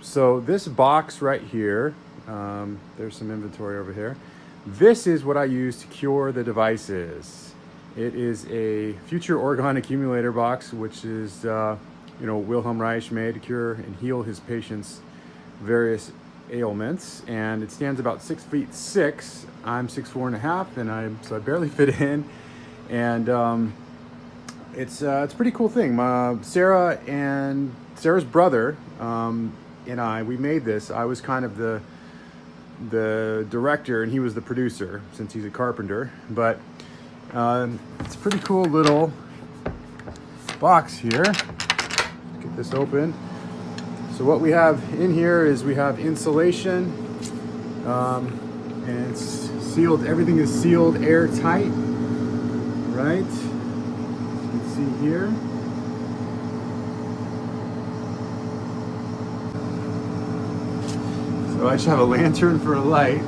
So this box right here, there's some inventory over here. This is what I use to cure the devices. It is a future Orgone Accumulator box, which is, Wilhelm Reich made to cure and heal his patients' various ailments. And it stands about 6'6". I'm 6'4.5", and so I barely fit in. And it's a pretty cool thing. Sarah and Sarah's brother and we made this. I was kind of the director and he was the producer since he's a carpenter. But it's a pretty cool little box here. Get this open. So what we have in here is we have insulation, and it's sealed. Everything is sealed airtight, right? You can see here. So I just have a lantern for a light.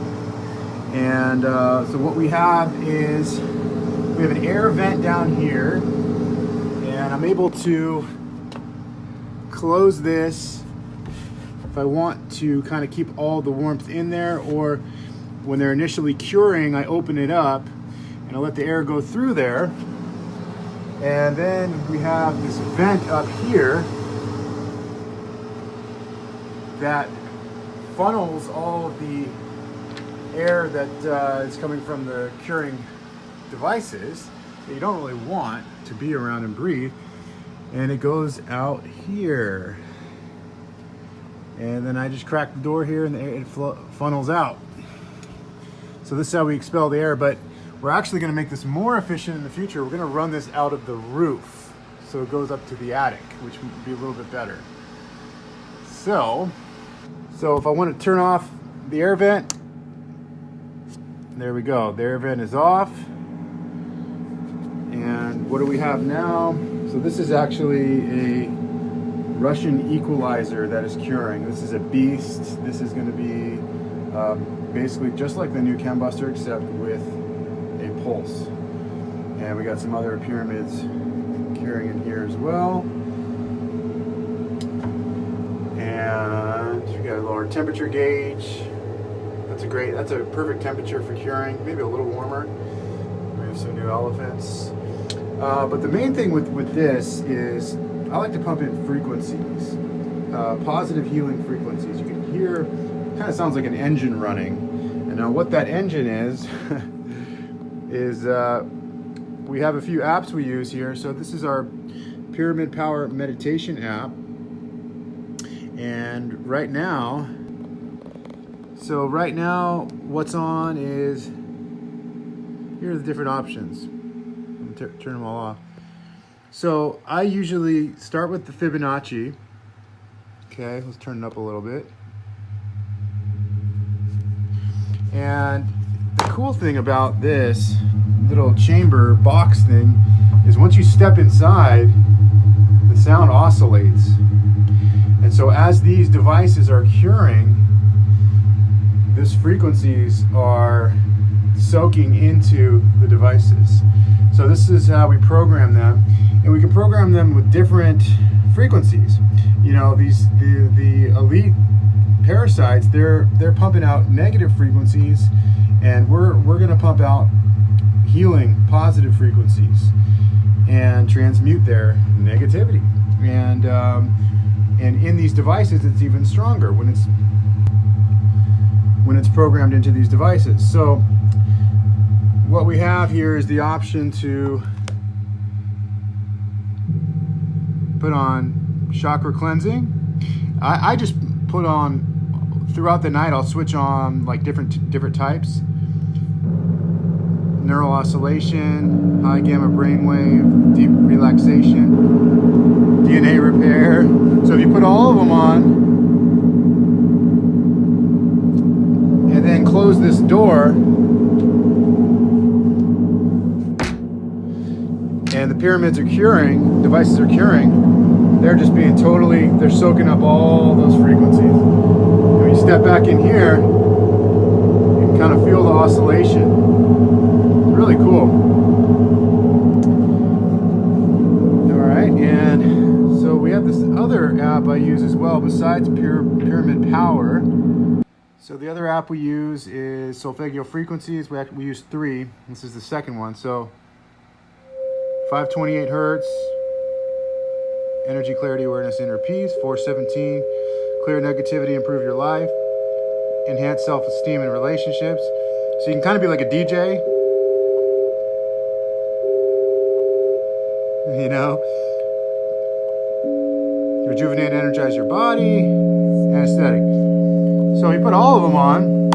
And so what we have is we have an air vent down here, and I'm able to close this if I want to kind of keep all the warmth in there, or when they're initially curing, I open it up and I let the air go through there. And then we have this vent up here that funnels all of the air that is coming from the curing devices that you don't really want to be around and breathe, and it goes out here, and then I just crack the door here and it funnels out. So this is how we expel the air, but we're actually going to make this more efficient in the future. We're going to run this out of the roof so it goes up to the attic, which would be a little bit better. So if I want to turn off the air vent, there we go. The air vent is off. And what do we have now? So this is actually a Russian equalizer that is curing. This is a beast. This is going to be basically just like the new Chembuster, except with a pulse. And we got some other pyramids curing in here as well. And we got a lower temperature gauge. That's a perfect temperature for curing, maybe a little warmer. We have some new elephants. But the main thing with this is I like to pump in frequencies, positive healing frequencies. You can hear, it kind of sounds like an engine running. And now what that engine is, we have a few apps we use here. So this is our Pyramid Power Meditation app. And right now, what's on is, here are the different options. I'm gonna turn them all off. So I usually start with the Fibonacci. Okay, let's turn it up a little bit. And the cool thing about this little chamber box thing is once you step inside, the sound oscillates. And so as these devices are curing, these frequencies are soaking into the devices. So this is how we program them, and we can program them with different frequencies. You know, the elite parasites, they're pumping out negative frequencies, and we're going to pump out healing positive frequencies and transmute their negativity. And in these devices, it's even stronger when it's programmed into these devices. So what we have here is the option to put on chakra cleansing. I just put on, throughout the night, I'll switch on like different types. Neural oscillation, high gamma brainwave, deep relaxation, DNA repair. So if you put all of them on, and then close this door, and the pyramids are curing, devices are curing, they're just being they're soaking up all those frequencies. And when you step back in here, you can kind of feel the oscillation. It's really cool. All right, and so we have this other app I use as well besides Pyramid Power. So the other app we use is Solfeggio Frequencies. We use 3. This is the second one. So 528 hertz, energy, clarity, awareness, inner peace. 417, clear negativity, improve your life. Enhance self-esteem and relationships. So you can kind of be like a DJ, you know. Rejuvenate and energize your body. Anesthetic. So we put all of them on.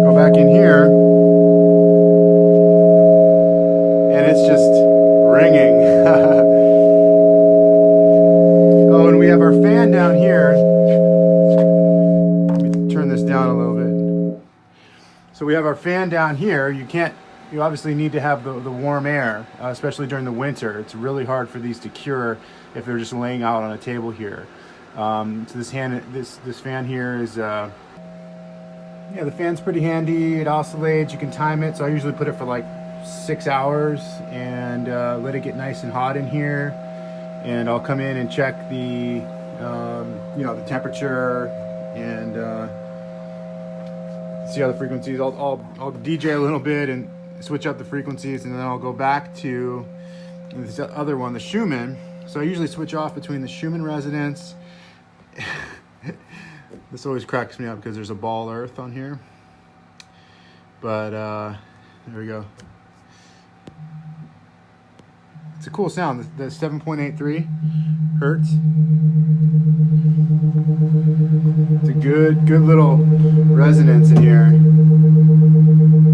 Go back in here. And it's just ringing. Oh, and we have our fan down here. Let me turn this down a little bit. So we have our fan down here. You obviously need to have the warm air, especially during the winter. It's really hard for these to cure if they're just laying out on a table here. So this fan here is, yeah, the fan's pretty handy. It oscillates. You can time it. So I usually put it for like 6 hours and let it get nice and hot in here. And I'll come in and check the, the temperature and see how the frequencies. I'll DJ a little bit and switch up the frequencies, and then I'll go back to this other one, the Schumann. So I usually switch off between the Schumann resonance. This always cracks me up because there's a ball earth on here. But there we go. It's a cool sound. The 7.83 hertz. It's a good little resonance in here.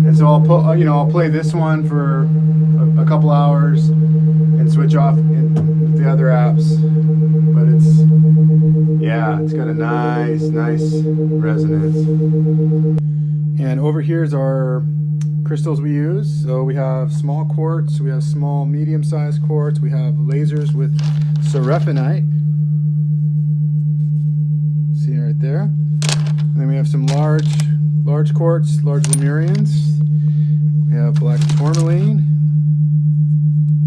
And so I'll play this one for a couple hours and switch off with the other apps. But it's got a nice resonance. And over here is our crystals we use. So we have small quartz, we have small medium-sized quartz, we have lasers with seraphinite. See it right there. And then we have some large quartz, large Lemurians. We have black tourmaline.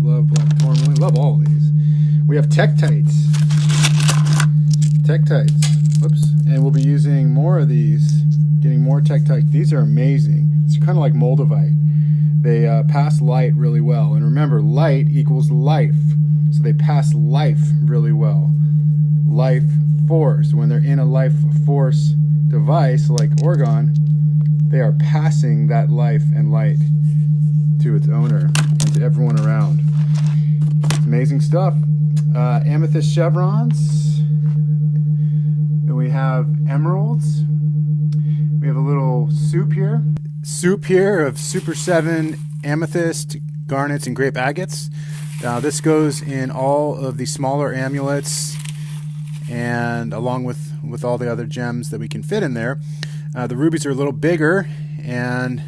Love black tourmaline. Love all of these. We have tektites. Whoops. And we'll be using more of these, getting more tektite. These are amazing. It's kind of like moldavite. They pass light really well. And remember, light equals life. So they pass life really well. Life force. When they're in a life force device like Orgone, they are passing that life and light to its owner and to everyone around. It's amazing stuff. Amethyst chevrons. And we have emeralds. We have a little soup here. Soup here of Super 7 amethyst, garnets, and grape agates. This goes in all of the smaller amulets and along with all the other gems that we can fit in there. The rubies are a little bigger and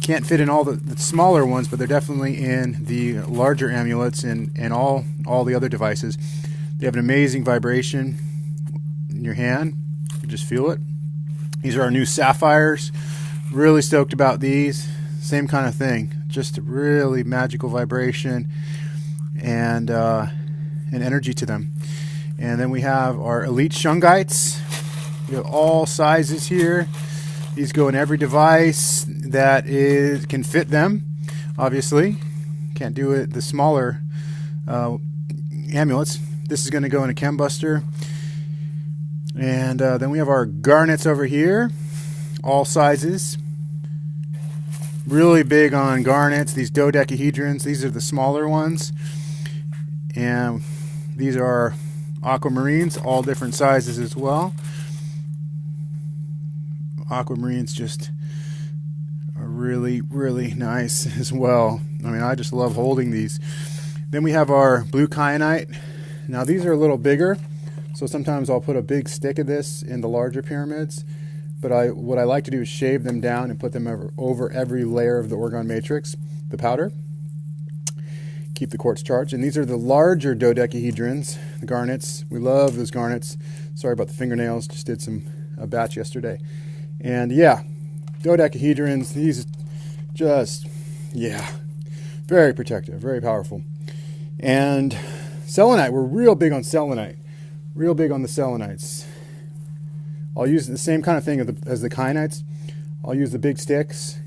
can't fit in all the smaller ones, but they're definitely in the larger amulets and all the other devices. They have an amazing vibration in your hand. You can just feel it. These are our new sapphires. Really stoked about these. Same kind of thing. Just a really magical vibration and energy to them. And then we have our elite shungites. We have all sizes here. These go in every device that can fit them. Obviously, can't do it the smaller amulets. This is going to go in a chembuster. And then we have our garnets over here, all sizes. Really big on garnets, these dodecahedrons. These are the smaller ones. And these are aquamarines, all different sizes as well. Aquamarines just are really nice as well. I mean, I just love holding these. Then we have our blue kyanite. Now these are a little bigger, so sometimes I'll put a big stick of this in the larger pyramids, but what I like to do is shave them down and put them over every layer of the Orgone matrix, the powder. Keep the quartz charged. And these are the larger dodecahedrons, the garnets. We love those garnets. Sorry about the fingernails, just did a batch yesterday. And yeah, dodecahedrons, these just, yeah, very protective, very powerful. And Selenite, we're real big on selenite. Real big on the selenites. I'll use the same kind of thing as the kyanites. I'll use the big sticks